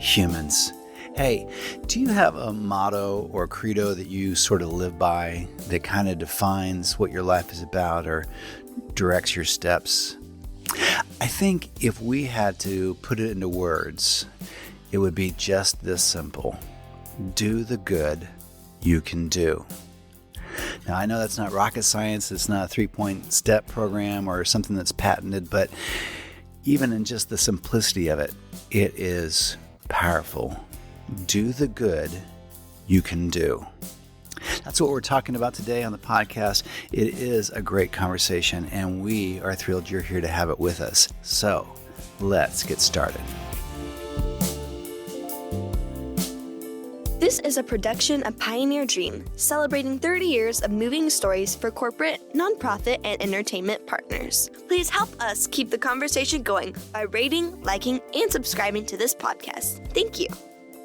humans. Hey, do you have a motto or credo that you sort of live by that kind of defines what your life is about or directs your steps? I think if we had to put it into words, it would be just this simple. Do the good you can do. Now, I know that's not rocket science. It's not a 3-point step program or something that's patented, but even in just the simplicity of it, it is powerful. Do the good you can do. That's what we're talking about today on the podcast. It is a great conversation, and we are thrilled you're here to have it with us. So let's get started. This is a production of Pioneer Dream, celebrating 30 years of moving stories for corporate, nonprofit, and entertainment partners. Please help us keep the conversation going by rating, liking, and subscribing to this podcast. Thank you.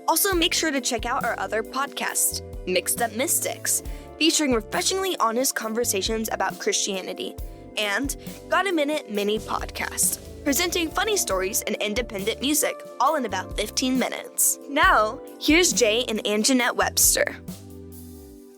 Also, make sure to check out our other podcast, Mixed Up Mystics, featuring refreshingly honest conversations about Christianity, and Got a Minute Mini Podcast, presenting funny stories and independent music, all in about 15 minutes. Now, here's Jay and Anjanette Webster.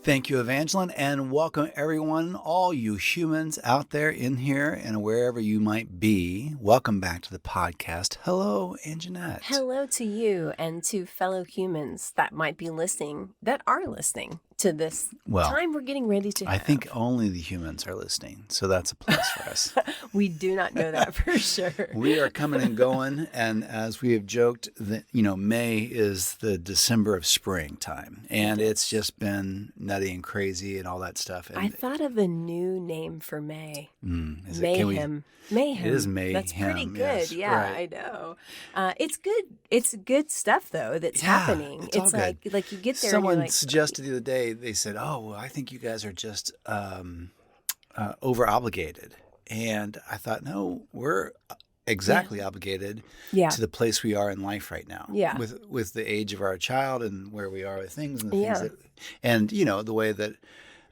Thank you, Evangeline, and welcome everyone, all you humans out there in here and wherever you might be. Welcome back to the podcast. Hello, Anjanette. Hello to you and to fellow humans that might be listening, that are listening to this time we're getting ready to have. I think only the humans are listening, so that's a plus for us. We do not know that for sure. We are coming and going, and as we have joked, that May is the December of springtime, and it's just been nutty and crazy and all that stuff. And I thought of a new name for May. Mayhem. Mayhem. It is mayhem. That's pretty good. Yes, yeah, right. I know. It's good. It's good stuff though that's happening. It's all good. like you get there. Someone and you're like, suggested the other day. They said, "Oh, I think you guys are just over obligated," and I thought, "No, we're exactly obligated to the place we are in life right now. Yeah. with the age of our child and where we are with things and the things that, and the way that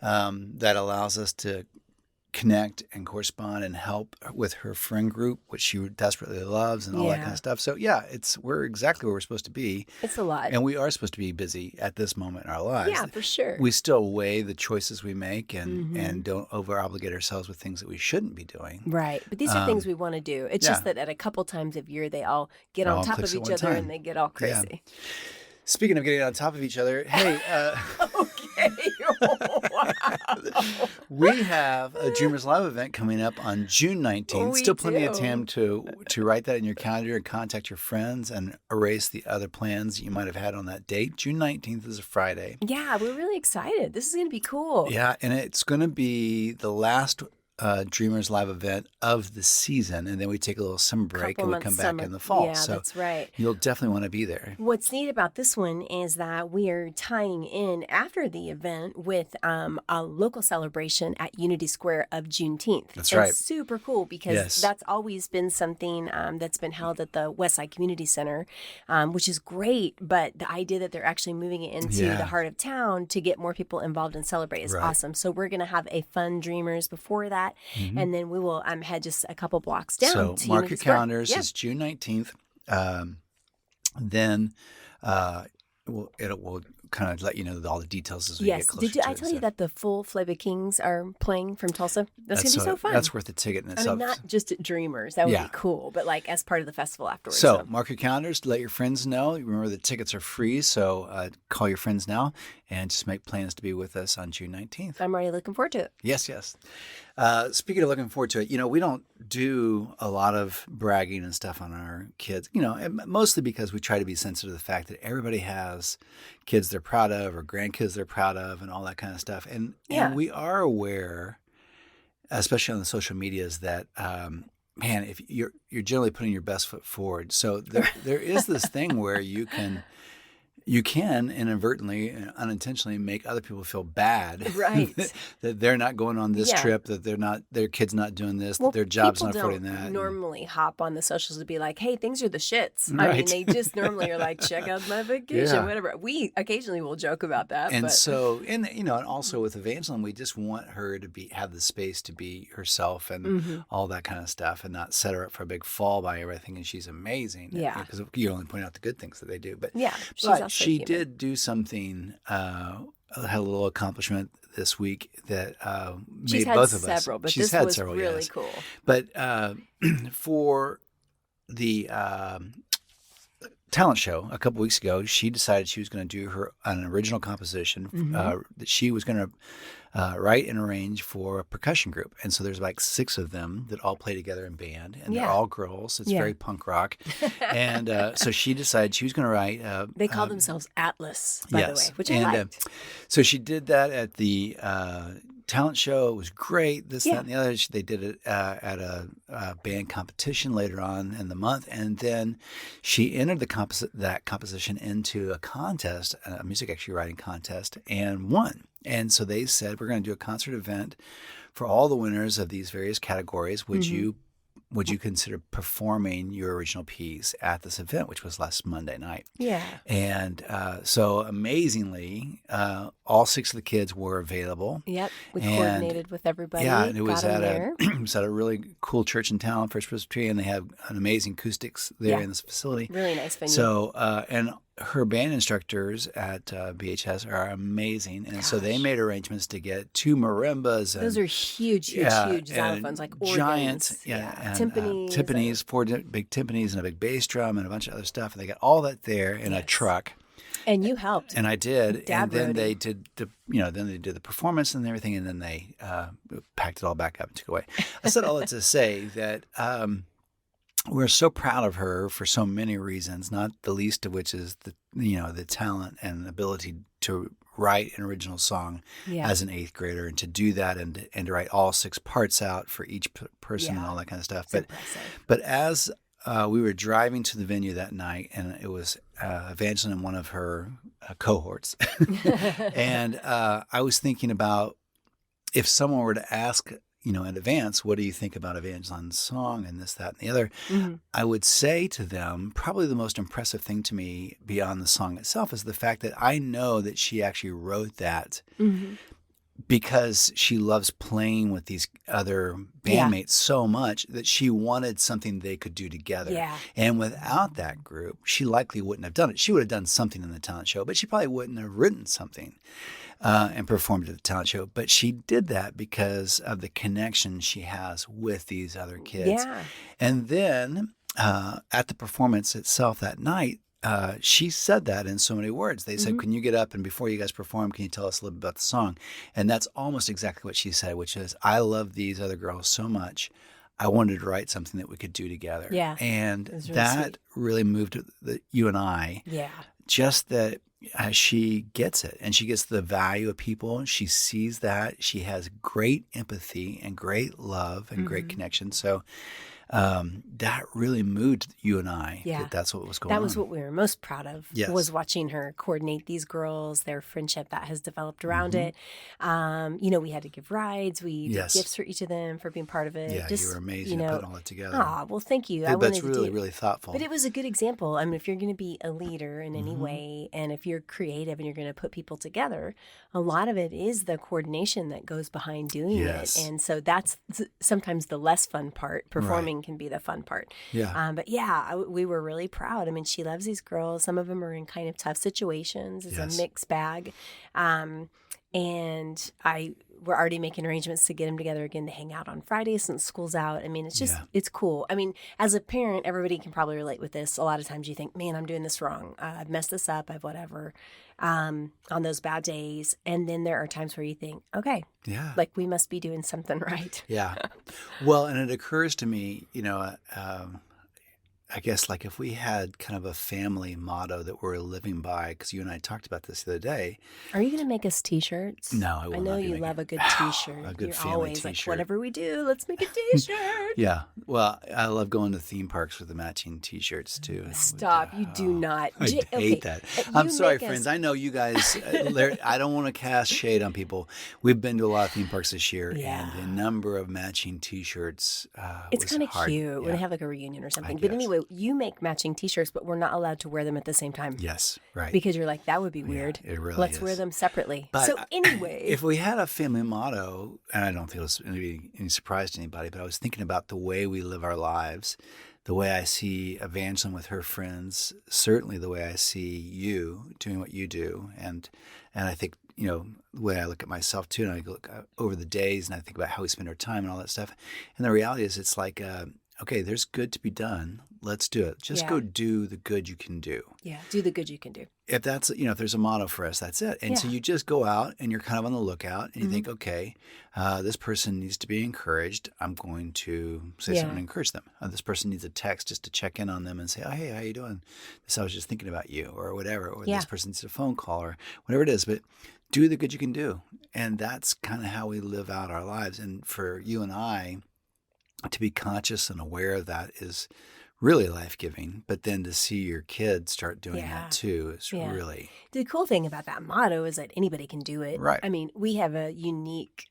that allows us to connect and correspond and help with her friend group, which she desperately loves, and all that kind of stuff. So we're exactly where we're supposed to be. It's a lot. And we are supposed to be busy at this moment in our lives. Yeah, for sure. We still weigh the choices we make and don't over-obligate ourselves with things that we shouldn't be doing. Right. But these are things we want to do. It's just that at a couple times of year, they all get on top of each other and they get all crazy. Yeah. Speaking of getting on top of each other, hey. Okay. Wow. We have a Dreamers Live event coming up on June 19th. Still plenty of time to write that in your calendar and contact your friends and erase the other plans you might have had on that date. June 19th is a Friday. Yeah, we're really excited. This is going to be cool. Yeah, and it's going to be the last Dreamers Live event of the season, and then we take a little summer break and we come back in the fall. Yeah, so that's right. You'll definitely want to be there. What's neat about this one is that we are tying in after the event with a local celebration at Unity Square of Juneteenth. That's right. It's super cool because that's always been something that's been held at the Westside Community Center, which is great. But the idea that they're actually moving it into the heart of town to get more people involved and celebrate is awesome. So we're going to have a fun Dreamers before that. And then we will head just a couple blocks down. So to mark Unity your Square. calendars. It's June 19th. Then we'll kind of let you know all the details as we get closer to it. Did I tell you that the full Flavor Kings are playing from Tulsa? That's going to be so fun. That's worth the ticket in itself. I mean, not just at Dreamers. That would be cool, but like as part of the festival afterwards. So mark your calendars. Let your friends know. Remember, the tickets are free, so call your friends now and just make plans to be with us on June 19th. I'm already looking forward to it. Yes. Speaking of looking forward to it, we don't do a lot of bragging and stuff on our kids, mostly because we try to be sensitive to the fact that everybody has kids they're proud of or grandkids they're proud of and all that kind of stuff. And we are aware, especially on the social medias, that, if you're generally putting your best foot forward. So there is this thing where you can you can inadvertently, unintentionally make other people feel bad, right? that they're not going on this trip, that their kid's not doing this, that their job's not affording that. People don't normally hop on the socials to be like, "Hey, things are the shits." Right. I mean, they just normally are like, "Check out my vacation," whatever. We occasionally will joke about that, and so, and also with Evangeline, we just want her to have the space to be herself and all that kind of stuff, and not set her up for a big fall by everything. And she's amazing, because you only point out the good things that they do, but she did do something, had a little accomplishment this week that made both of us. But She's this had was several, really cool. But for the talent show a couple weeks ago, she decided she was going to do an original composition that she was going to write and arrange for a percussion group. And so there's like 6 of them that all play together in band, and they're all girls. It's very punk rock. And so she decided she was going to write. They call themselves Atlas, by the way, which I liked. So she did that at the talent show. It was great. This, that, and the other. They did it at a band competition later on in the month, and then she entered that composition into a contest, a music actually writing contest, and won. And so they said, we're going to do a concert event for all the winners of these various categories. Would you consider performing your original piece at this event, which was last Monday night? Yeah. And so amazingly, all 6 of the kids were available. Yep. We coordinated with everybody. Yeah, and it was at a really cool church in town, First Presbyterian. They have an amazing acoustics there in this facility. Really nice venue. So, and her band instructors at BHS are amazing. And so they made arrangements to get 2 marimbas. And, those are huge xylophones, like organs. Giant, and timpanis, 4 big timpanis and a big bass drum and a bunch of other stuff. And they got all that there in a truck. And you helped. And I did. Dad and then rode they did the performance and everything, and then they packed it all back up and took away. I said all that to say that we're so proud of her for so many reasons, not the least of which is the talent and ability to write an original song as an 8th grader, and to do that and to write all 6 parts out for each person and all that kind of stuff. But as we were driving to the venue that night, and it was Evangeline and one of her cohorts, and I was thinking about if someone were to ask, in advance, what do you think about Evangeline's song and this, that, and the other? Mm-hmm. I would say to them, probably the most impressive thing to me beyond the song itself is the fact that I know that she actually wrote that because she loves playing with these other bandmates so much that she wanted something they could do together. Yeah. And without that group, she likely wouldn't have done it. She would have done something in the talent show, but she probably wouldn't have written something and performed at the talent show. But she did that because of the connection she has with these other kids. Yeah. And then at the performance itself that night, she said that in so many words. They said, can you get up and before you guys perform, can you tell us a little bit about the song? And that's almost exactly what she said, which is, I love these other girls so much. I wanted to write something that we could do together. Yeah. And that really moved you and I. Yeah. Just that she gets it, and she gets the value of people. She sees that. She has great empathy and great love and great connection. So that really moved you and I. Yeah. That's what was going on. That was what we were most proud of, was watching her coordinate these girls, their friendship that has developed around it. We had to give rides. We did gifts for each of them for being part of it. Yeah, you were amazing at putting all that together. Oh, well, thank you. That's really, really thoughtful. But it was a good example. I mean, if you're going to be a leader in any way, and if you're creative and you're going to put people together, a lot of it is the coordination that goes behind doing it. And so that's sometimes the less fun part. Performing can be the fun part. Yeah. We were really proud. I mean, she loves these girls. Some of them are in kind of tough situations. It's a mixed bag. And we're already making arrangements to get them together again to hang out on Fridays since school's out. I mean, it's just, it's cool. I mean, as a parent, everybody can probably relate with this. A lot of times you think, man, I'm doing this wrong. I've messed this up. I've whatever, on those bad days. And then there are times where you think, okay, like we must be doing something right. Yeah. Well, and it occurs to me, I guess like if we had kind of a family motto that we're living by, because you and I talked about this the other day. Are you going to make us T-shirts? No, I will I know not be you making love a good T-shirt. a good You're family always T-shirt. like, whatever we do, let's make a T-shirt. Yeah. Well, I love going to theme parks with the matching T-shirts too. Stop. You do not. I hate that. I'm sorry, friends. I know you guys, I don't want to cast shade on people. We've been to a lot of theme parks this year, and the number of matching T-shirts it's kind of cute Yeah. when they have like a reunion or something. But anyway, you make matching T-shirts, but we're not allowed to wear them at the same time. Yes, right. Because you're like, that would be weird. Yeah, it really Let's is. wear them separately. But so anyway. If we had a family motto, and I don't think it was going to be any surprise to anybody, but I was thinking about the way we live our lives, the way I see Evangeline with her friends, certainly the way I see you doing what you do. And I think, the way I look at myself too, and I look over the days and I think about how we spend our time and all that stuff. And the reality is it's like, okay, there's good to be done. Let's do it. Just go do the good you can do. Yeah, do the good you can do. If that's, if there's a motto for us, that's it. And so you just go out and you're kind of on the lookout and you think, okay, this person needs to be encouraged. I'm going to say something to encourage them. This person needs a text just to check in on them and say, oh, hey, how you doing? I was just thinking about you or whatever. Or this person needs a phone call or whatever it is. But do the good you can do. And that's kind of how we live out our lives. And for you and I to be conscious and aware of that is really life-giving, but then to see your kids start doing that too is really... The cool thing about that motto is that anybody can do it. Right. I mean, we have a unique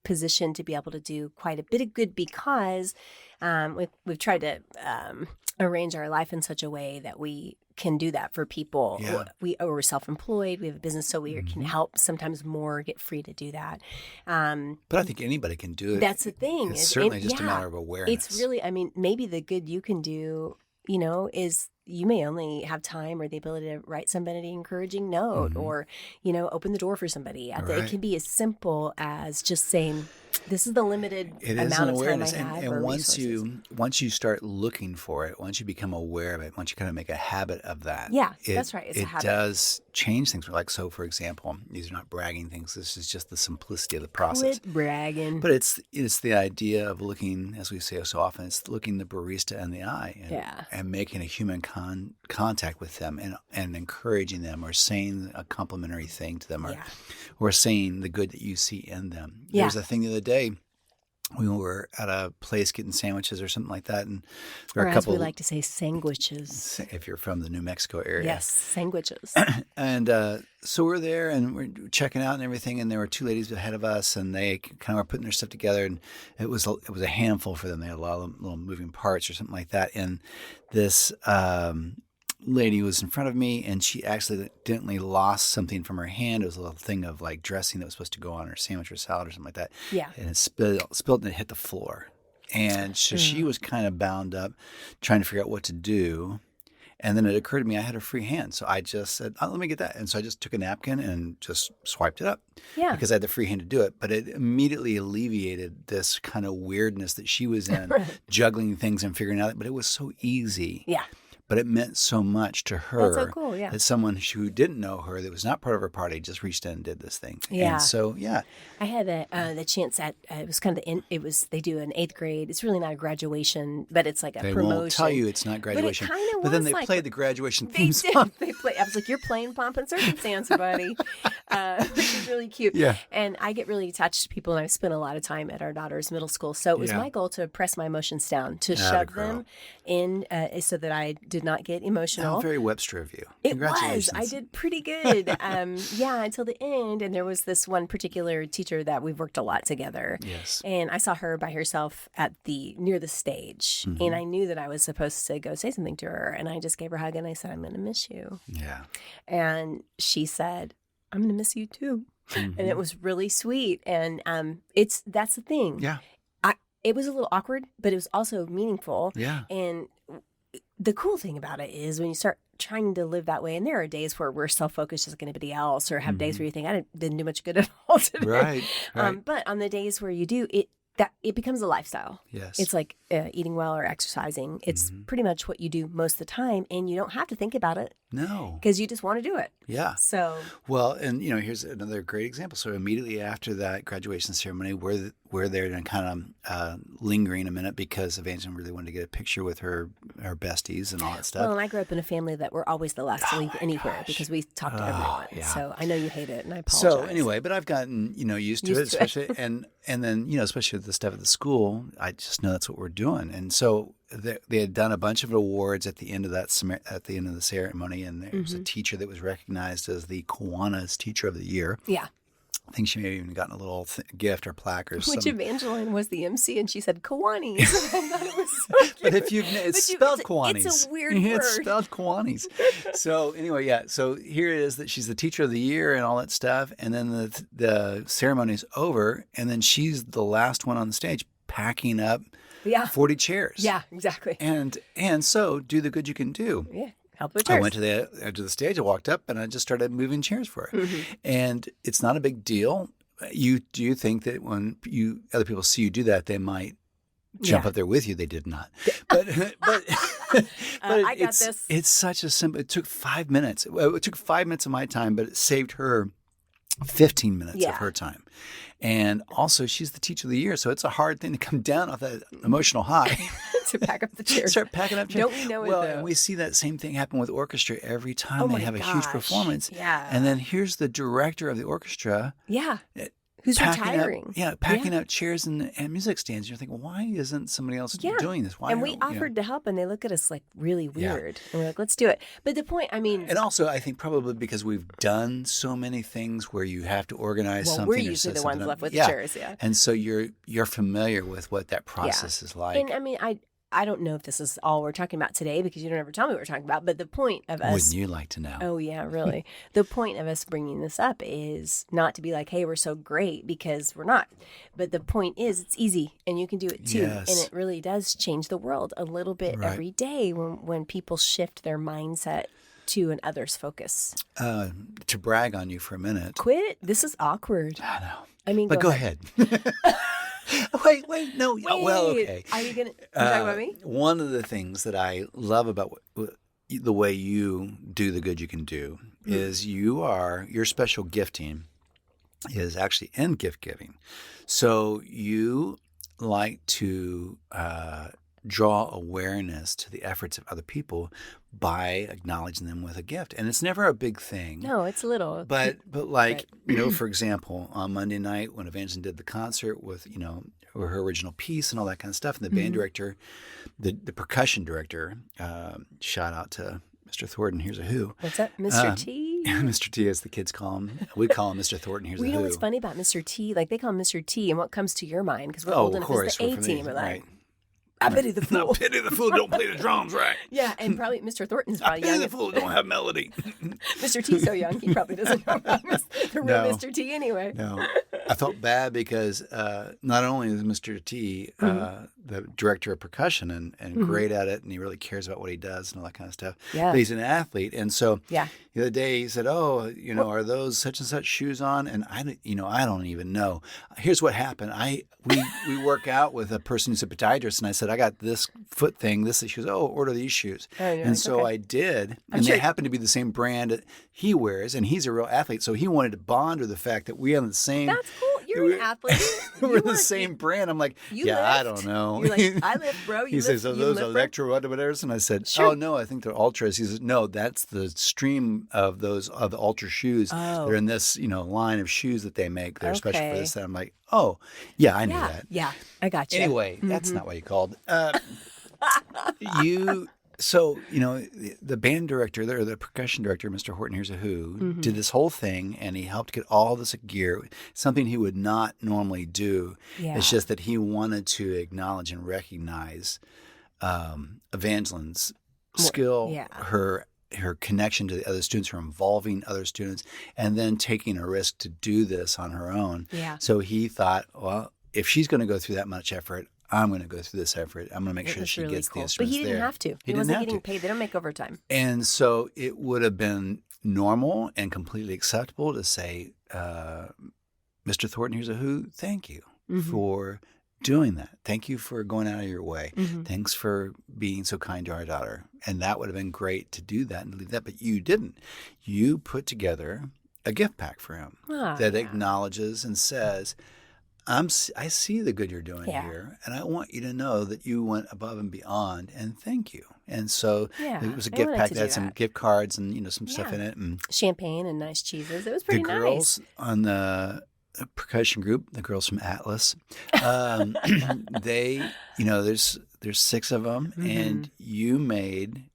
position to be able to do quite a bit of good because we've tried to arrange our life in such a way that we can do that for people. Yeah. We're self-employed. We have a business, so we can help sometimes more get free to do that. But I think anybody can do it. That's the thing. It's certainly just a matter of awareness. It's really, maybe the good you can do, is you may only have time or the ability to write somebody an encouraging note or, open the door for somebody. It can be as simple as just saying, this is the limited amount of time I have. And once you start looking for it, once you become aware of it, once you kind of make a habit of that. Yeah, that's right. It's a habit. It does change things. Like, so for example, these are not bragging things. This is just the simplicity of the process. Quit bragging. But it's the idea of looking, as we say so often, it's looking the barista in the eye and making a human contact with them and encouraging them or saying a complimentary thing to them or saying the good that you see in them. Yeah. There's a thing the other day. We were at a place getting sandwiches or something like that, and there were a couple. As we like to say, sandwiches. If you're from the New Mexico area, yes, sandwiches. And so we're there and we're checking out and everything, and there were two ladies ahead of us, and they kind of were putting their stuff together, and it was a handful for them. They had a lot of little moving parts or something like that, and this lady was in front of me, and she accidentally lost something from her hand. It was a little thing of like dressing that was supposed to go on her sandwich or salad or something like that. Yeah. And it spilled and it hit the floor. And so she was kind of bound up trying to figure out what to do. And then it occurred to me I had a free hand. So I just said, let me get that. And so I just took a napkin and just swiped it up. Yeah. Because I had the free hand to do it. But it immediately alleviated this kind of weirdness that she was in, juggling things and figuring out. But it was so easy. Yeah. But it meant so much to her. That's so cool, that someone who didn't know her, that was not part of her party, just reached in and did this thing. Yeah. And so, I had the chance at, it was kind of, they do an 8th grade. It's really not a graduation, but it's like a promotion. They won't tell you it's not graduation. But it kind of was. But then they played the graduation theme song. I was like, you're playing Pomp and Circumstance, buddy. Which is really cute. Yeah. And I get really attached to people, and I've spent a lot of time at our daughter's middle school. So it was my goal to press my emotions down, to shove them in so that I did not get emotional. How very Webster of you. It was. I did pretty good. Until the end. And there was this one particular teacher that we've worked a lot together. Yes. And I saw her by herself near the stage. Mm-hmm. And I knew that I was supposed to go say something to her. And I just gave her a hug and I said, I'm going to miss you. Yeah. And she said, I'm going to miss you too. Mm-hmm. And it was really sweet. And that's the thing. Yeah. It was a little awkward, but it was also meaningful. Yeah. And the cool thing about it is when you start trying to live that way, and there are days where we're self-focused just like anybody else, or have days where you think, I didn't do much good at all today. Right. But on the days where you do, it becomes a lifestyle. Yes. It's like eating well or exercising. It's pretty much what you do most of the time, and you don't have to think about it. No. Because you just want to do it. Yeah. So. Well, and here's another great example. So immediately after that graduation ceremony, we're there and kind of lingering a minute because Evangeline really wanted to get a picture with her our besties and all that stuff. Well, and I grew up in a family that were always the last to leave anywhere because we talked to everyone. Yeah. So I know you hate it, and I apologize. So anyway, but I've gotten, used to it, especially, and then, especially with the stuff at the school, I just know that's what we're doing. And so they had done a bunch of awards at the end of the ceremony, and there was a teacher that was recognized as the Kiwanis Teacher of the Year. Yeah. I think she may have even gotten a little gift or plaque or something. Which Evangeline was the MC, and she said Kiwanis. I thought it was so cute. But it's spelled Kiwanis. It's a weird word. It's spelled Kiwanis. So anyway, yeah. So here it is that she's the Teacher of the Year and all that stuff. And then the ceremony's over, and then she's the last one on the stage packing up 40 chairs. Yeah, exactly. And so do the good you can do. Yeah. Help with chairs. I went to the edge of the stage. I walked up and I just started moving chairs for her. And it's not a big deal. Do you think that when other people see you do that, they might jump up there with you? They did not. But I got this. It's such a simple. It took 5 minutes. It took 5 minutes of my time, but it saved her 15 minutes of her time. And also, she's the Teacher of the Year, so it's a hard thing to come down off that emotional high. To pack up the chairs. Start packing up chairs. Don't we know it, Well, though? and we see that same thing happen with orchestra every time they have a huge performance. Yeah. And then here's the director of the orchestra. Yeah. Who's retiring. Packing up chairs and music stands. You're thinking, why isn't somebody else doing this? Why? And we offered to help, and they look at us like really weird. And we're like, let's do it. But the point, And also, I think probably because we've done so many things where you have to organize something. We're usually the ones left with the chairs, And so you're familiar with what that process is like. And I don't know if this is all we're talking about today because you don't ever tell me what we're talking about. But the point of us... Wouldn't you like to know? Oh, yeah, really. The point of us bringing this up is not to be like, hey, we're so great, because we're not. But the point is it's easy and you can do it too. Yes. And it really does change the world a little bit every day when people shift their mindset to an others focus. To brag on you for a minute. Quit. This is awkward. I know. I mean, but go ahead. Wait, no. Well, okay. Are you going to talk about me? One of the things that I love about the way you do the good you can do is your special gifting is actually in gift giving. So you like to draw awareness to the efforts of other people by acknowledging them with a gift. And it's never a big thing. No, it's little. But like, for example, on Monday night when Evangeline did the concert with, her original piece and all that kind of stuff, and the band director, the percussion director, shout out to Mr. Thornton, Here's a Who. What's that? Mr. T? Mr. T, as the kids call him. We call him Mr. Thornton, Here's a Who. You know what's funny about Mr. T? Like, they call him Mr. T, and what comes to your mind? Because we're old enough as the A-team. We're like, I pity the fool. I pity the fool don't play the drums right. Yeah, and probably Mr. Thornton's probably young. I pity the fool don't have melody. Mr. T's so young, he probably doesn't know about the real Mr. T anyway. No. I felt bad because not only is Mr. T the director of percussion and great at it, and he really cares about what he does and all that kind of stuff, but he's an athlete. And so the other day he said, are those such and such shoes on? And I don't even know. Here's what happened. We work out with a person who's a podiatrist, and I said, I got this foot thing. She goes, order these shoes. I did, and they happen to be the same brand that he wears, and he's a real athlete. So he wanted to bond with the fact that we have the same. That's cool. You're an athlete. We're the same brand. I'm like, I don't know. You're like, I lift, bro. He says, are those electro whatever? And I said, oh, no, I think they're ultras. He says, no, that's the stream of the ultra shoes. Oh. They're in this, line of shoes that they make. They're special for this. And I'm like, oh, yeah, I knew that. Yeah, I got you. Anyway, that's not what you called. So, the band director, or the percussion director, Mr. Horton Here's a Who, did this whole thing, and he helped get all this gear, something he would not normally do. Yeah. It's just that he wanted to acknowledge and recognize Evangeline's skill, her connection to the other students, her involving other students, and then taking a risk to do this on her own. Yeah. So he thought, well, if she's going to go through that much effort, I'm going to go through this effort. I'm going to make sure she gets the instruments there. But he didn't have to. He wasn't getting paid. They don't make overtime. And so it would have been normal and completely acceptable to say, Mr. Thornton, Here's a Who, thank you for doing that. Thank you for going out of your way. Thanks for being so kind to our daughter. And that would have been great to do that and leave that. But you didn't. You put together a gift pack for him that acknowledges and says, I see the good you're doing here, and I want you to know that you went above and beyond, and thank you. And so it was a gift pack that had some gift cards and some stuff in it, and champagne and nice cheeses. It was pretty nice. The girls on the percussion group, the girls from Atlas, they, there's 6 of them, and you made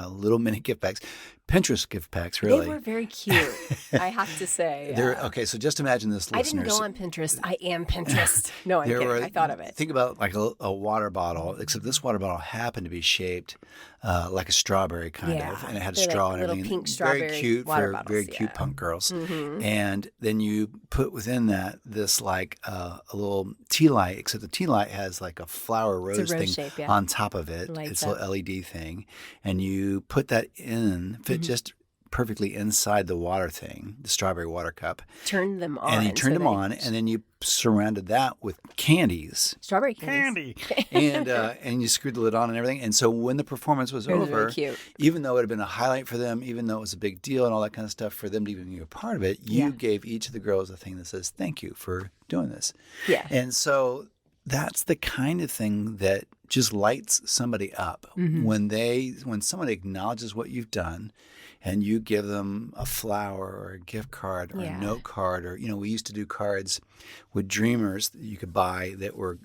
little mini gift packs. Pinterest gift packs, really. They were very cute, I have to say. Okay, so just imagine this, listeners. I didn't go on Pinterest. I am Pinterest. No, I'm kidding. I thought of it. Think about like a water bottle, except this water bottle happened to be shaped like a strawberry kind of, and it had a straw and everything. Pink strawberry very cute water for bottles, very cute punk girls. And then you put within that this like a little tea light, except the tea light has like a flower rose thing shape, on top of it. It's a little LED thing, and you put that in, fit just perfectly inside the water thing, the strawberry water cup. Turned them on. And you turned them on, and then you surrounded that with candies. Strawberry candy. And you screwed the lid on and everything. And so when the performance was over, really even though it had been a highlight for them, even though it was a big deal and all that kind of stuff for them to even be a part of it, you gave each of the girls a thing that says, thank you for doing this. Yeah. And so that's the kind of thing that just lights somebody up. When someone acknowledges what you've done, and you give them a flower or a gift card or a note card, or we used to do cards with Dreamers that you could buy that were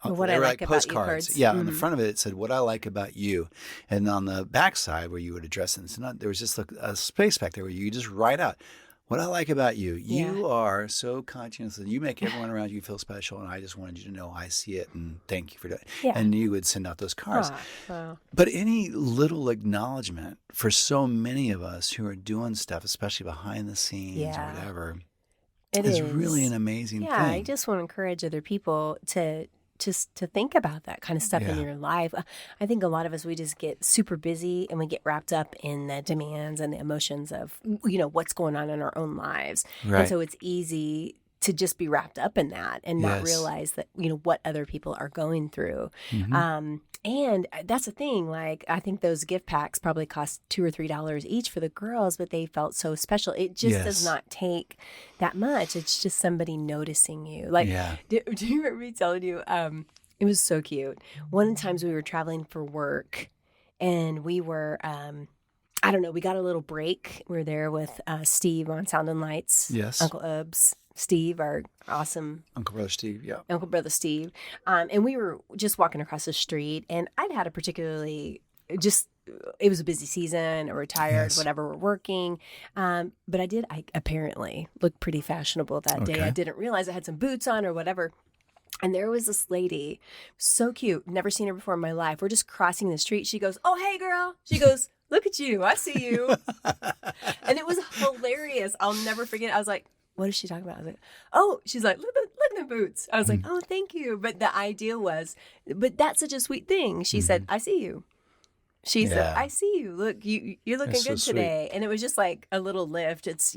what I like postcards. On the front of it said "What I like about you," and on the back side where you would address it, there was just a space back there where you just write out what I like about you. You are so conscientious, and you make everyone around you feel special, and I just wanted you to know I see it, and thank you for doing it. And you would send out those cards. Wow. But any little acknowledgement for so many of us who are doing stuff, especially behind the scenes or whatever, is really an amazing thing. I just want to encourage other people to think about that kind of stuff in your life. I think a lot of us, we just get super busy and we get wrapped up in the demands and the emotions of, what's going on in our own lives. Right. And so it's easy to just be wrapped up in that and not realize that, what other people are going through. And that's the thing. Like, I think those gift packs probably cost $2 or $3 each for the girls, but they felt so special. It just does not take that much. It's just somebody noticing you. Like, do you remember me telling you? It was so cute. One of the times we were traveling for work, and we were, I don't know, we got a little break. We were there with Steve on Sound and Lights. Yes. Uncle Ubs. Steve, our awesome Uncle Brother Steve, Uncle Brother Steve. And we were just walking across the street, and I'd had it was a busy season, or retired, whatever, we're working. But I apparently looked pretty fashionable that day. I didn't realize I had some boots on or whatever. And there was this lady, so cute, never seen her before in my life. We're just crossing the street. She goes, "Oh, hey, girl." She goes, "Look at you. I see you." And it was hilarious. I'll never forget. I was like, what is she talking about? I was like, oh, she's like, look at the boots. I was like, oh, thank you. But the idea was, but that's such a sweet thing. She said, I see you. She said, I see you. Look, you're looking good today. And it was just like a little lift. It's,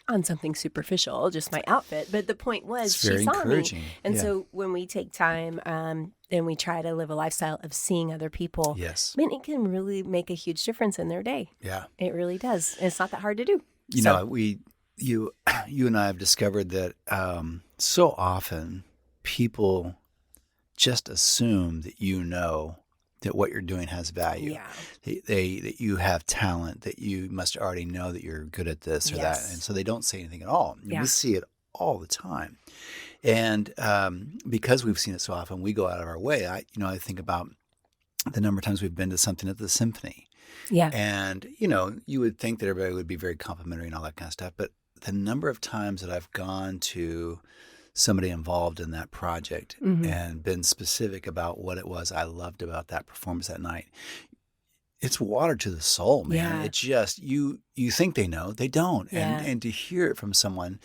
on something superficial, just my outfit. But the point was, she saw me. And so when we take time and we try to live a lifestyle of seeing other people, man, it can really make a huge difference in their day. Yeah. It really does. And it's not that hard to do. You and I have discovered that so often people just assume that that what you're doing has value. Yeah. That you have talent, that you must already know that you're good at this or that. And so they don't say anything at all. We see it all the time. And because we've seen it so often, we go out of our way. I think about the number of times we've been to something at the symphony. Yeah. And, you would think that everybody would be very complimentary and all that kind of stuff. But the number of times that I've gone to somebody involved in that project and been specific about what it was I loved about that performance that night, it's water to the soul, man. Yeah. It's just, you think they know, they don't. And to hear it from someone,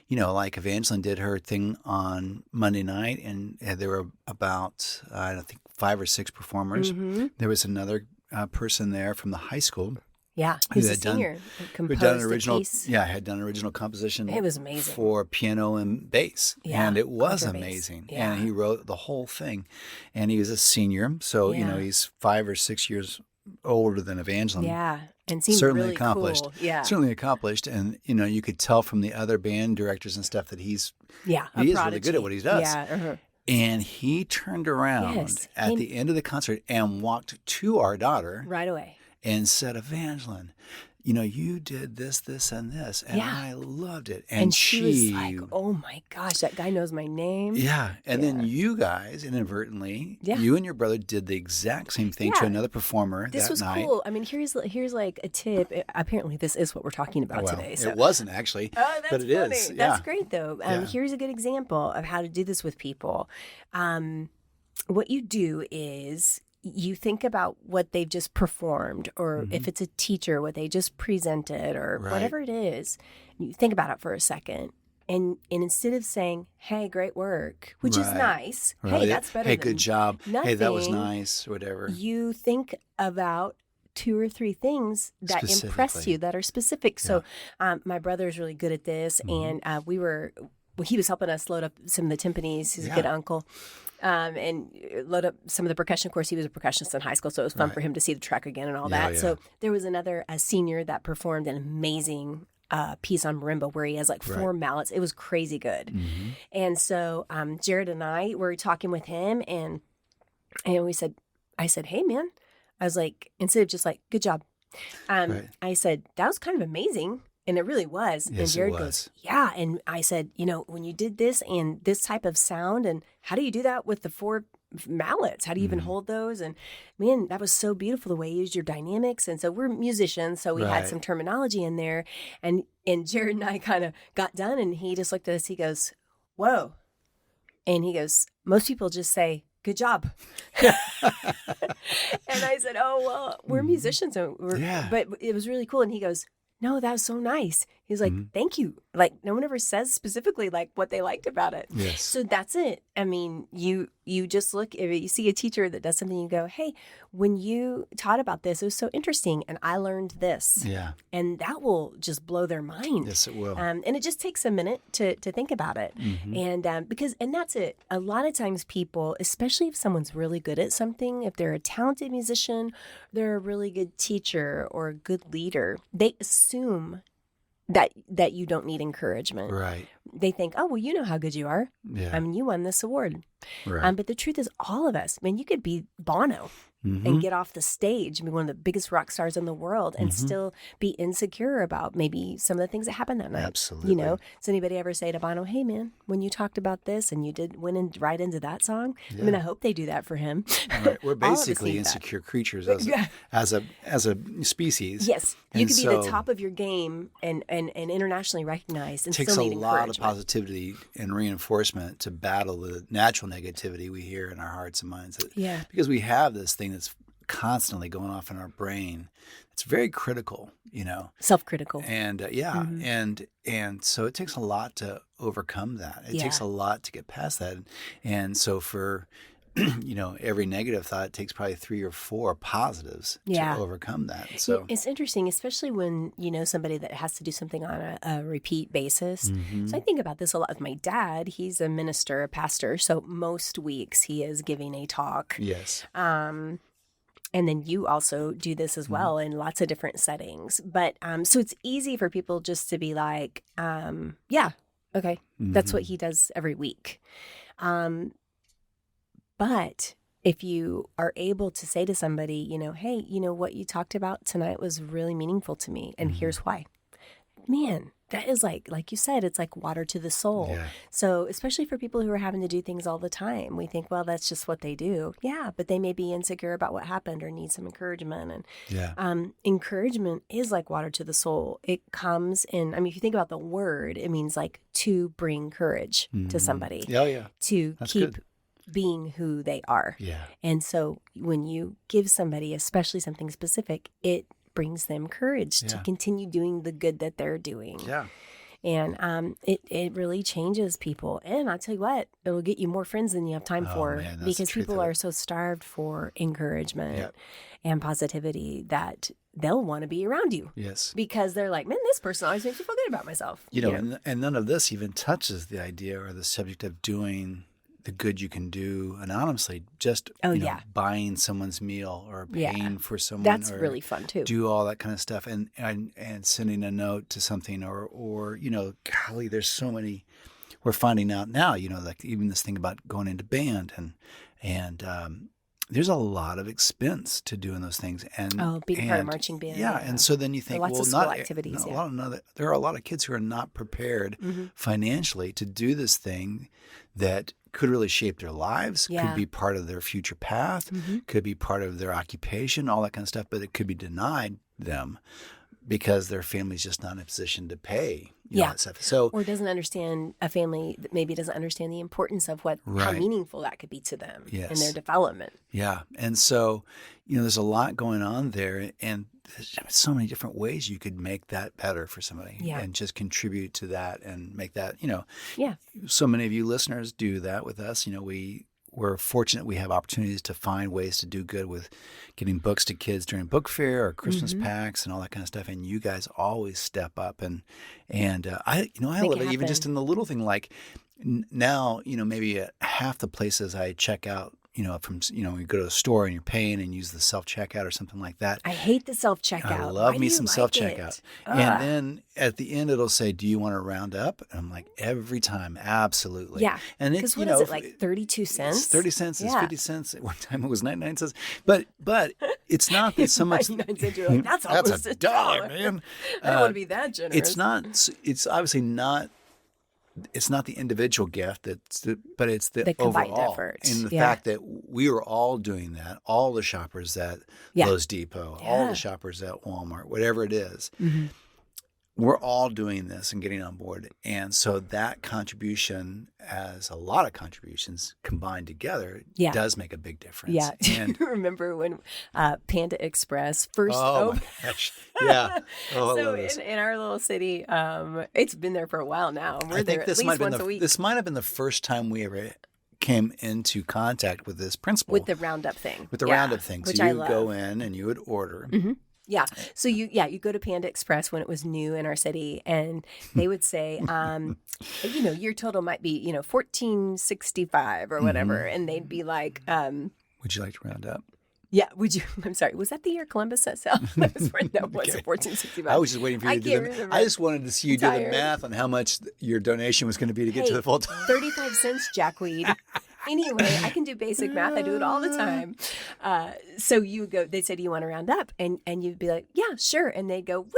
like Evangeline did her thing on Monday night, and there were about, I think, 5 or 6 performers. There was another person there from the high school. Yeah, he's a senior. Composed an original piece. Yeah, had done original composition. It was amazing for piano and bass, and it was amazing. Amazing. Yeah. And he wrote the whole thing, and he was a senior, so he's 5 or 6 years older than Evangeline. Yeah. And seemed Certainly really accomplished. cool. Yeah. Certainly accomplished. And, you could tell from the other band directors and stuff that he is really good at what he does. Yeah. Uh-huh. And he turned around at the end of the concert and walked to our daughter. Right away. And said, Evangeline, you did this, and this, and I loved it. And she was like, oh my gosh, that guy knows my name. Yeah. And then you guys, inadvertently, you and your brother did the exact same thing to another performer that night. This was cool. I mean, here's like a tip. Apparently, this is what we're talking about today. So. It wasn't actually, but it funny. is. Yeah. That's great, though. Here's a good example of how to do this with people. What you do is you think about what they've just performed, or if it's a teacher, what they just presented, or whatever it is. You think about it for a second. And instead of saying, hey, great work, which is nice. Hey, that's better than good job. Nothing. Hey, that was nice, or whatever. You think about 2 or 3 things that impress you, that are specific. So my brother's really good at this. And he was helping us load up some of the timpanis. He's a good uncle. And load up some of the percussion. Of course, he was a percussionist in high school, so it was fun for him to see the track again and all that. So there was a senior that performed an amazing piece on marimba where he has like 4 mallets. It was crazy good. And so Jared and I were talking with him, and I said, hey, man. I was like, instead of just like, good job. I said, that was kind of amazing. And it really was. Yes, and Jared goes, yeah. And I said, when you did this and this type of sound, and how do you do that with the 4 mallets? How do you even hold those? And man, that was so beautiful the way you used your dynamics. And so we're musicians, so we had some terminology in there. And Jared and I kind of got done, and he just looked at us. He goes, whoa. And he goes, most people just say, good job. And I said, oh, well, we're musicians. But it was really cool. And he goes, no, that was so nice. He's like, thank you. Like, no one ever says specifically like what they liked about it. Yes. So that's it. I mean, you just look, if you see a teacher that does something, you go, hey, when you taught about this, it was so interesting, and I learned this. Yeah. And that will just blow their mind. Yes, it will. And it just takes a minute to think about it. And and that's it. A lot of times people, especially if someone's really good at something, if they're a talented musician, they're a really good teacher or a good leader, they assume that you don't need encouragement. Right. They think, oh, well, you know how good you are. Yeah. I mean, you won this award. Right. But the truth is, all of us, you could be Bono and get off the stage and be one of the biggest rock stars in the world and still be insecure about maybe some of the things that happened that night. Absolutely. Does anybody ever say to Bono, hey, man, when you talked about this and you went right into that song? Yeah. I mean, I hope they do that for him. Right. We're basically insecure creatures as a species. Yes. You could be the top of your game and internationally recognized and takes still need a lot encouragement. of positivity and reinforcement to battle the natural negativity we hear in our hearts and minds. Because we have this thing that's constantly going off in our brain. It's very critical, Self-critical. And and so it takes a lot to overcome that. It takes a lot to get past that. And so for every negative thought, it takes probably 3 or 4 positives to overcome that. So it's interesting, especially when somebody that has to do something on a repeat basis. So I think about this a lot with my dad. He's a minister, a pastor. So most weeks he is giving a talk. Yes. And then you also do this as well in lots of different settings. But so it's easy for people just to be like, okay, that's what he does every week. But if you are able to say to somebody, hey, what you talked about tonight was really meaningful to me, and here's why. Man, that is like you said, it's like water to the soul. Yeah. So especially for people who are having to do things all the time, we think, well, that's just what they do. Yeah, but they may be insecure about what happened or need some encouragement. And encouragement is like water to the soul. It comes in, if you think about the word, it means like to bring courage to somebody. Oh, yeah. To that's keep good. Being who they are. Yeah. And so when you give somebody, especially something specific, it brings them courage to continue doing the good that they're doing. Yeah. And it really changes people. And I'll tell you what, it will get you more friends than you have time for, man, because people are so starved for encouragement and positivity that they'll want to be around you. Yes. Because they're like, man, this person always makes me feel good about myself. And none of this even touches the idea or the subject of doing the good you can do anonymously, just buying someone's meal or paying for someone. That's or really fun too. Do all that kind of stuff, and sending a note to something, or golly, there's so many. We're finding out now, like even this thing about going into band and there's a lot of expense to doing those things. And being part of marching band. Yeah, and so then you think, lots of school activities. There are a lot of kids who are not prepared financially to do this thing that could really shape their lives, could be part of their future path, could be part of their occupation, all that kind of stuff, but it could be denied them because their family's just not in a position to pay. That stuff. So, or doesn't understand, a family that maybe doesn't understand the importance of how meaningful that could be to them in their development. Yeah. And so, there's a lot going on there, and there's so many different ways you could make that better for somebody and just contribute to that and make that, so many of you listeners do that with us. We're fortunate we have opportunities to find ways to do good with getting books to kids during book fair or Christmas packs and all that kind of stuff. And you guys always step up. And I love it even just in the little thing, like now, maybe half the places I check out, from, you go to the store and you're paying and use the self-checkout or something like that. I hate the self-checkout. I love me some self-checkout. And then at the end, it'll say, do you want to round up? And I'm like, every time, absolutely. Yeah. And because what is it, like 32 cents? It's 30 cents. It's 50 cents. At one time, it was 99 cents. But it's not that so much. 99 cents, you're like, that's almost a dollar, man. I don't want to be that generous. It's obviously not. It's not the individual gift, but it's the combined overall effort. And the fact that we were all doing that, all the shoppers at Lowe's Depot, all the shoppers at Walmart, whatever it is, we're all doing this and getting on board. And so that contribution, as a lot of contributions combined together, does make a big difference. Yeah. And do you remember when Panda Express first opened? My gosh. Yeah. Oh, so in our little city, it's been there for a while now. We're there at least once a week. This might have been the first time we ever came into contact with this principle. With the roundup thing. With the roundup thing. Which so you I love. Go in and you would order. Yeah. So you go to Panda Express when it was new in our city, and they would say, your total might be, $14.65 or whatever. And they'd be like, would you like to round up? Yeah. Would you? I'm sorry. Was that the year Columbus set sail? That was when that was $14.65. I was just waiting for you to do the math. I just wanted to see you do the math on how much your donation was going to be to get to the full time. 35 cents, jackweed. Anyway, I can do basic math. I do it all the time. So you go, they'd say, do you want to round up? And you'd be like, yeah, sure. And they'd go, woo!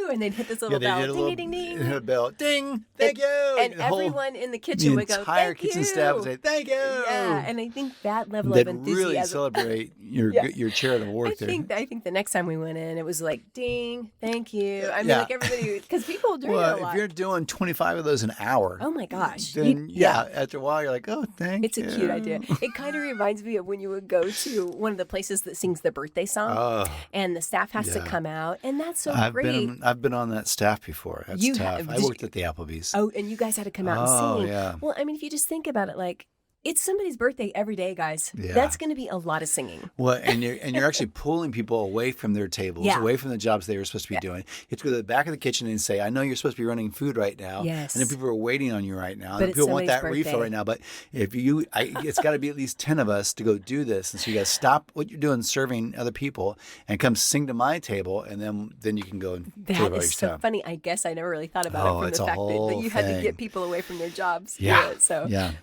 And they'd hit this little bell. Ding, ding, ding, ding. Hit a bell. Ding. Thank you. And everyone in the kitchen would go, thank you. The entire kitchen staff would say, thank you. Yeah. And I think that level of enthusiasm. They'd really celebrate your charitable work there. I think the next time we went in, it was like, ding, thank you. I mean, like everybody, because people do it a lot. If you're doing 25 of those an hour. Oh my gosh. Then, after a while, you're like, oh, thank you. It's a cute idea. It kind of reminds me of when you would go to one of the places that sings the birthday song, and the staff has to come out, and that's so great. I've been on that staff before. That's tough. I worked at the Applebee's. Oh, and you guys had to come out and sing. Yeah. Well, I mean, if you just think about it, like, it's somebody's birthday every day, guys. Yeah. That's going to be a lot of singing. Well, and you're actually pulling people away from their tables, away from the jobs they were supposed to be doing. You have to go to the back of the kitchen and say, I know you're supposed to be running food right now. Yes. And then people are waiting on you right now. But and people want that birthday. refill right now. But it's got to be at least 10 of us to go do this. And so you got to stop what you're doing serving other people and come sing to my table. And then you can go and that is so funny. I guess I never really thought about it from the fact that you had to get people away from their jobs. Yeah.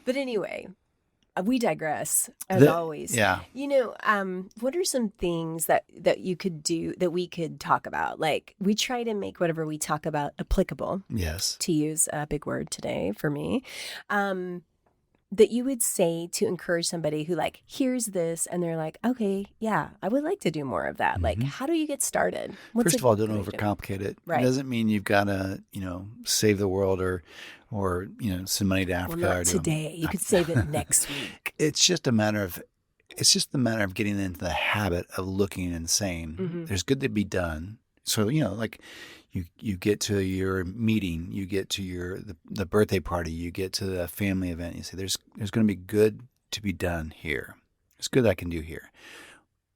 But anyway. We digress, as always. Yeah. What are some things that you could do, that we could talk about? Like, we try to make whatever we talk about applicable. Yes. To use a big word today for me. That you would say to encourage somebody who, like, hears this and they're like, okay, yeah, I would like to do more of that. Like, how do you get started? First of all, don't overcomplicate it. Right. It doesn't mean you've got to, save the world or send money to Africa. Well, not today. You could save it next week. It's just a matter of getting into the habit of looking and saying, there's good to be done. So, like you get to your meeting, you get to the birthday party, you get to the family event, you say, there's going to be good to be done here. There's good I can do here.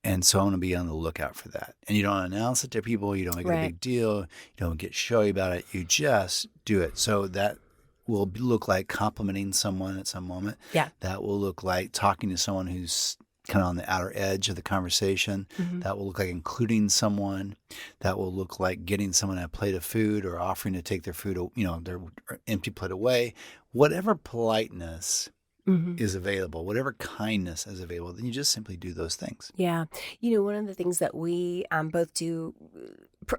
And so I'm going to be on the lookout for that. And you don't announce it to people. You don't make it a big deal. You don't get showy about it. You just do it. So that will look like complimenting someone at some moment. Yeah. That will look like talking to someone who's kind of on the outer edge of the conversation. Mm-hmm. That will look like including someone. That will look like getting someone a plate of food or offering to take their food, their empty plate away. Whatever politeness is available, whatever kindness is available, then you just simply do those things. Yeah. One of the things that we both do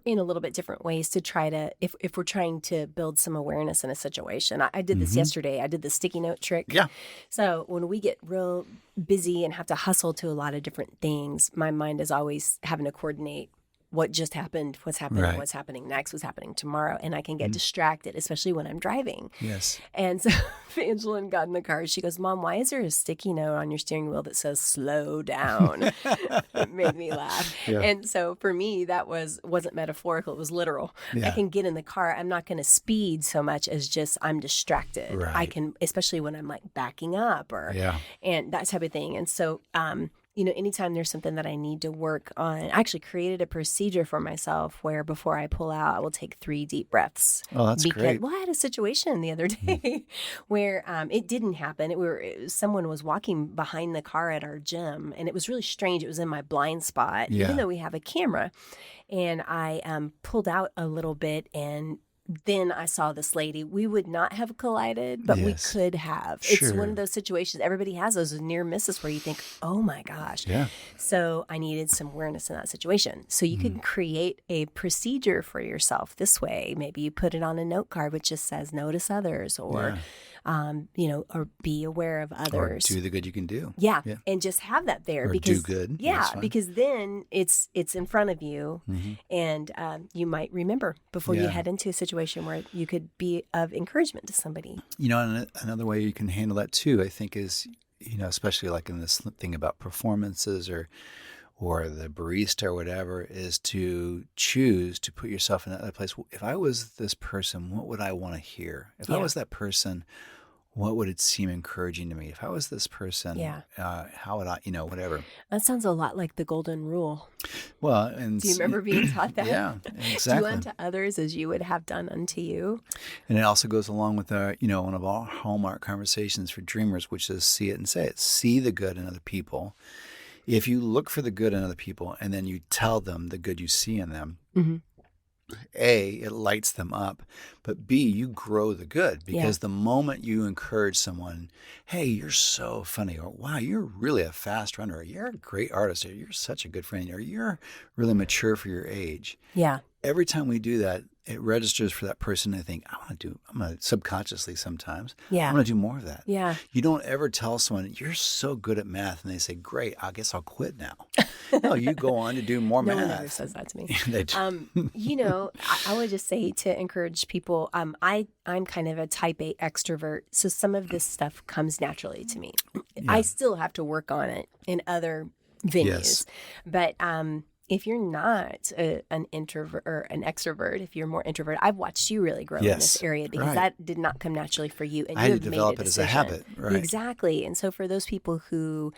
in a little bit different ways to try to, if we're trying to build some awareness in a situation. I did this yesterday. I did the sticky note trick. Yeah. So when we get real busy and have to hustle to a lot of different things, my mind is always having to coordinate what just happened, what's happening, right. what's happening next, what's happening tomorrow. And I can get distracted, especially when I'm driving. Yes. And so Evangeline got in the car. She goes, Mom, why is there a sticky note on your steering wheel that says slow down? It made me laugh. Yeah. And so for me, that wasn't metaphorical. It was literal. Yeah. I can get in the car. I'm not going to speed so much as just I'm distracted. Right. I can, especially when I'm like backing up and that type of thing. And so, anytime there's something that I need to work on, I actually created a procedure for myself where before I pull out, I will take 3 deep breaths. Oh, that's great. Well, I had a situation the other day where it didn't happen. Someone was walking behind the car at our gym, and it was really strange. It was in my blind spot, even though we have a camera. And I pulled out a little bit, and then I saw this lady. We would not have collided, but we could have. Sure. It's one of those situations. Everybody has those near misses where you think, oh my gosh. Yeah. So I needed some awareness in that situation. So you can create a procedure for yourself this way. Maybe you put it on a note card which just says notice others or be aware of others. Or do the good you can do. Yeah. And just have that there. Or because do good. Yeah, because then it's in front of you and you might remember before you head into a situation where you could be of encouragement to somebody. And another way you can handle that too, I think, is, especially like in this thing about performances or the barista or whatever, is to choose to put yourself in that other place. If I was this person, what would I want to hear? If I was that person, what would it seem encouraging to me? If I was this person, how would I, whatever. That sounds a lot like the golden rule. Well, and do you remember being taught that? Yeah, exactly. Do unto others as you would have done unto you. And it also goes along with one of our hallmark conversations for dreamers, which is see it and say it. See the good in other people. If you look for the good in other people and then you tell them the good you see in them, A, it lights them up, but B, you grow the good because the moment you encourage someone, hey, you're so funny, or wow, you're really a fast runner, or you're a great artist, or you're such a good friend, or you're really mature for your age. Yeah. Every time we do that, it registers for that person. I think, I'm going to subconsciously sometimes, I'm going to do more of that. Yeah. You don't ever tell someone, you're so good at math, and they say, great, I guess I'll quit now. No, you go on to do more math. No one ever says that to me. They do. I would just say to encourage people, I'm kind of a type A extrovert, so some of this stuff comes naturally to me. Yeah. I still have to work on it in other venues. But if you're not an introvert or an extrovert, if you're more introverted, I've watched you really grow in this area because that did not come naturally for you. And I had to develop it as a habit. Right. Exactly. And so for those people who,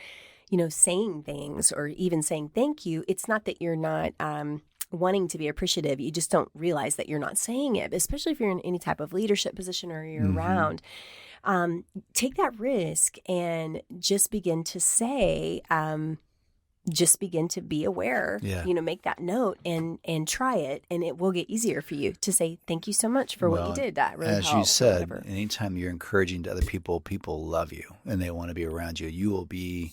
saying things or even saying thank you, it's not that you're not wanting to be appreciative. You just don't realize that you're not saying it, especially if you're in any type of leadership position or you're around. Take that risk and just begin to say, just begin to be aware, make that note and try it. And it will get easier for you to say, thank you so much for what you did. That really helped. As you said, anytime you're encouraging to other people, people love you and they want to be around you. You will be,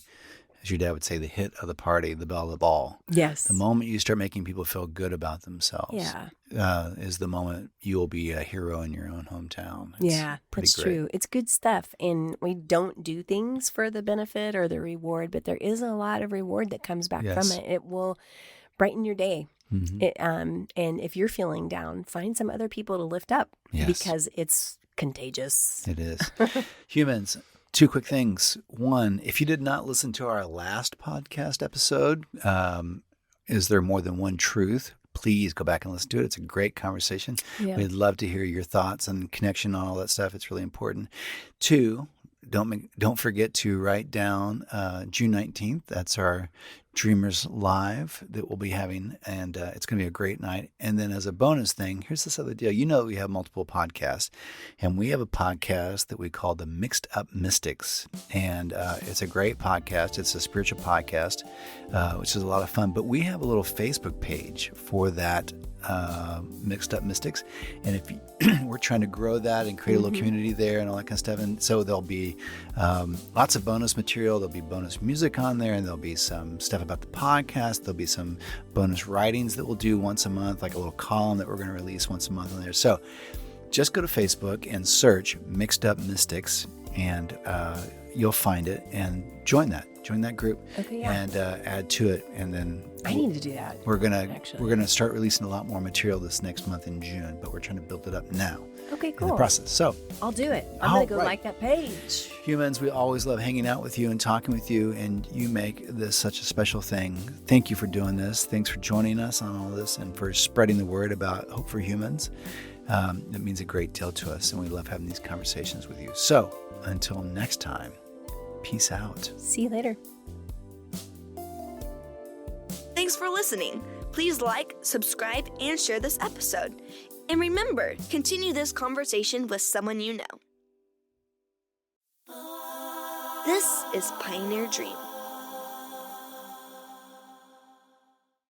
as your dad would say, the hit of the party, the belle of the ball. Yes. The moment you start making people feel good about themselves is the moment you will be a hero in your own hometown. That's true. It's good stuff. And we don't do things for the benefit or the reward, but there is a lot of reward that comes back from it. It will brighten your day. And if you're feeling down, find some other people to lift up because it's contagious. It is. Humans. 2 quick things. One, if you did not listen to our last podcast episode, Is There More Than One Truth? Please go back and listen to it. It's a great conversation. Yeah. We'd love to hear your thoughts and connection on all that stuff. It's really important. 2, don't forget to write down June 19th. That's our Dreamers Live that we'll be having, and it's going to be a great night. And then as a bonus thing, here's this other deal. You know, we have multiple podcasts, and we have a podcast that we call the Mixed Up Mystics, and it's a great podcast. It's a spiritual podcast, which is a lot of fun. But we have a little Facebook page for that Mixed Up Mystics, and if you, we're trying to grow that and create a little community there and all that kind of stuff. And so there'll be lots of bonus material. There'll be bonus music on there, and there'll be some stuff about the podcast. There'll be some bonus writings that we'll do once a month, like a little column that we're going to release once a month on there. So just go to Facebook and search Mixed Up Mystics, and you'll find it, and join that group. Okay, yeah. And add to it, and then I need to do that. We're gonna start releasing a lot more material this next month in June, but we're trying to build it up now. Okay, cool. In the process. So I'll do it. I'm gonna go like that page. Humans, we always love hanging out with you and talking with you, and you make this such a special thing. Thank you for doing this. Thanks for joining us on all this and for spreading the word about Hope for Humans. It means a great deal to us, and we love having these conversations with you. So until next time, peace out. See you later. Thanks for listening. Please like, subscribe, and share this episode. And remember, continue this conversation with someone you know. This is Pioneer Dream.